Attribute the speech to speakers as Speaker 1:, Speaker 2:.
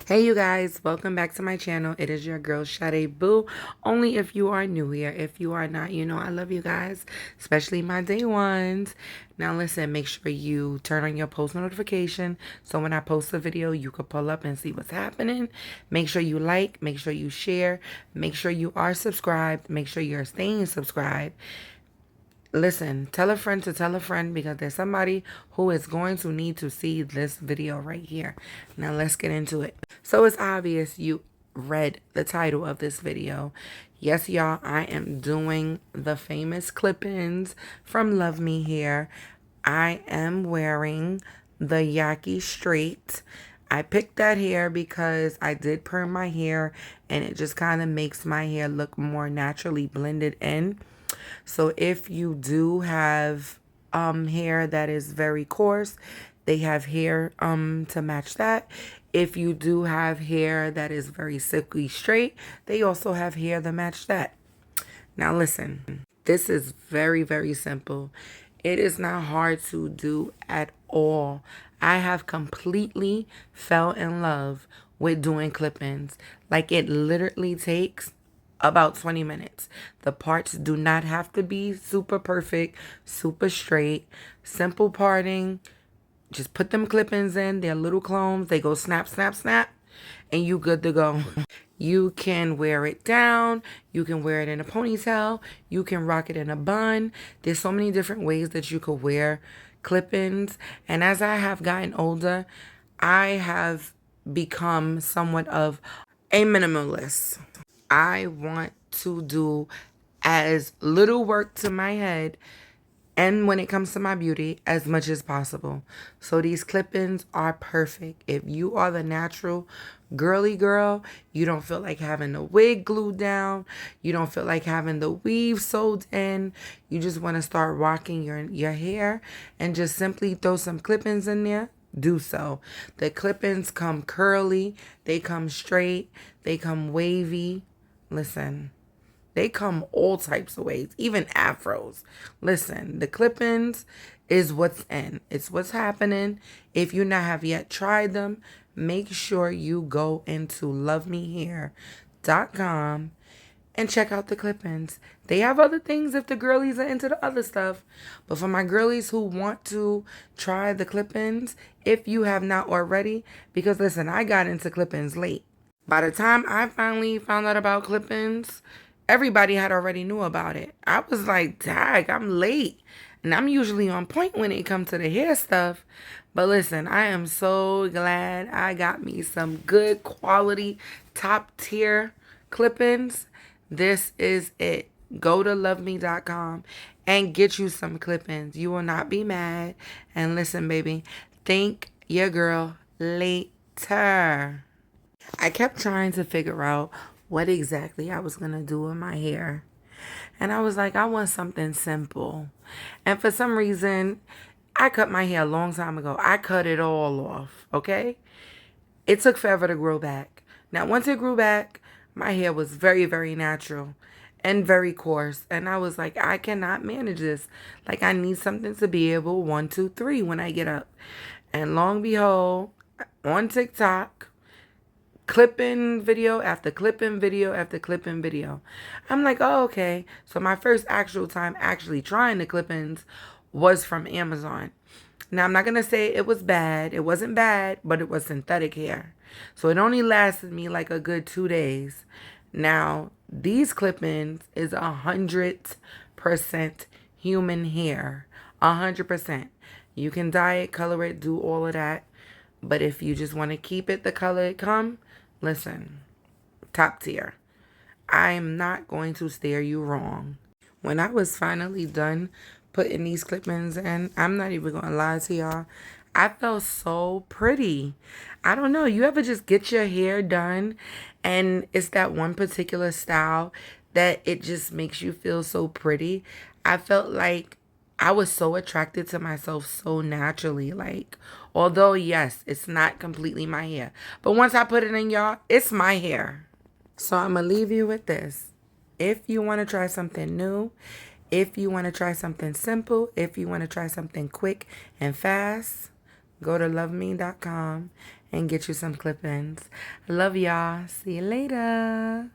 Speaker 1: Hey you guys, welcome back to my channel. It is your girl Sade Boo. Only if you are new here. If you are not, you know I love you guys, especially my day ones. Now listen, make sure you turn on your post notification so when I post a video you can pull up and see what's happening. Make sure you like, make sure you share, make sure you are subscribed, make sure you're staying subscribed. Listen, tell a friend to tell a friend because there's somebody who is going to need to see this video right here. Now let's get into it. So it's obvious you read the title of this video. Yes, y'all, I am doing the famous clip-ins from Luvme here. I am wearing the Yaki straight. I picked that hair because I did perm my hair and it just kind of makes my hair look more naturally blended in. So if you do have hair that is very coarse, they have hair to match that. If you do have hair that is very silky straight, they also have hair to match that. Now listen, this is very, very simple. It is not hard to do at all. I have completely fell in love with doing clip-ins. Like it literally takes about 20 minutes. The parts do not have to be super perfect, super straight, simple parting. Just put them clip-ins in. They're little clones. They go snap, snap, snap, and you good to go. You can wear it down. You can wear it in a ponytail. You can rock it in a bun. There's so many different ways that you could wear clip-ins. And as I have gotten older, I have become somewhat of a minimalist. I want to do as little work to my head and when it comes to my beauty as much as possible. So these clip-ins are perfect. If you are the natural girly girl, you don't feel like having the wig glued down, you don't feel like having the weave sewed in, you just want to start rocking your hair and just simply throw some clip-ins in there, do so. The clip-ins come curly, they come straight, they come wavy. Listen, they come all types of ways, even afros. Listen, the clip-ins is what's in. It's what's happening. If you not have yet tried them, make sure you go into LuvmeHair.com and check out the clip-ins. They have other things if the girlies are into the other stuff. But for my girlies who want to try the clip-ins, if you have not already, because listen, I got into clip-ins late. By the time I finally found out about clip-ins, everybody had already knew about it. I was like, dang, I'm late. And I'm usually on point when it comes to the hair stuff. But listen, I am so glad I got me some good quality, top tier clip-ins. This is it. Go to Luvme.com and get you some clip-ins. You will not be mad. And listen, baby, thank your girl later. I kept trying to figure out what exactly I was going to do with my hair. And I was like, I want something simple. And for some reason, I cut my hair a long time ago. I cut it all off, okay? It took forever to grow back. Now, once it grew back, my hair was very, very natural and very coarse. And I was like, I cannot manage this. Like, I need something to be able 1, 2, 3 when I get up. And long behold, on TikTok, clip-in video after clip-in video after clip-in video. I'm like, oh, okay. So my first actual time actually trying the clip-ins was from Amazon. Now, I'm not going to say it was bad. It wasn't bad, but it was synthetic hair. So it only lasted me like a good 2 days. Now, these clip-ins is 100% human hair. 100%. You can dye it, color it, do all of that. But if you just want to keep it the color it come, listen, top tier. I'm not going to steer you wrong. When I was finally done putting these clip-ins in, I'm not even going to lie to y'all, I felt so pretty. I don't know, you ever just get your hair done and it's that one particular style that it just makes you feel so pretty? I felt like I was so attracted to myself so naturally. Like, although, yes, it's not completely my hair. But once I put it in, y'all, it's my hair. So I'm going to leave you with this. If you want to try something new, if you want to try something simple, if you want to try something quick and fast, go to Luvme.com and get you some clip-ins. I love y'all. See you later.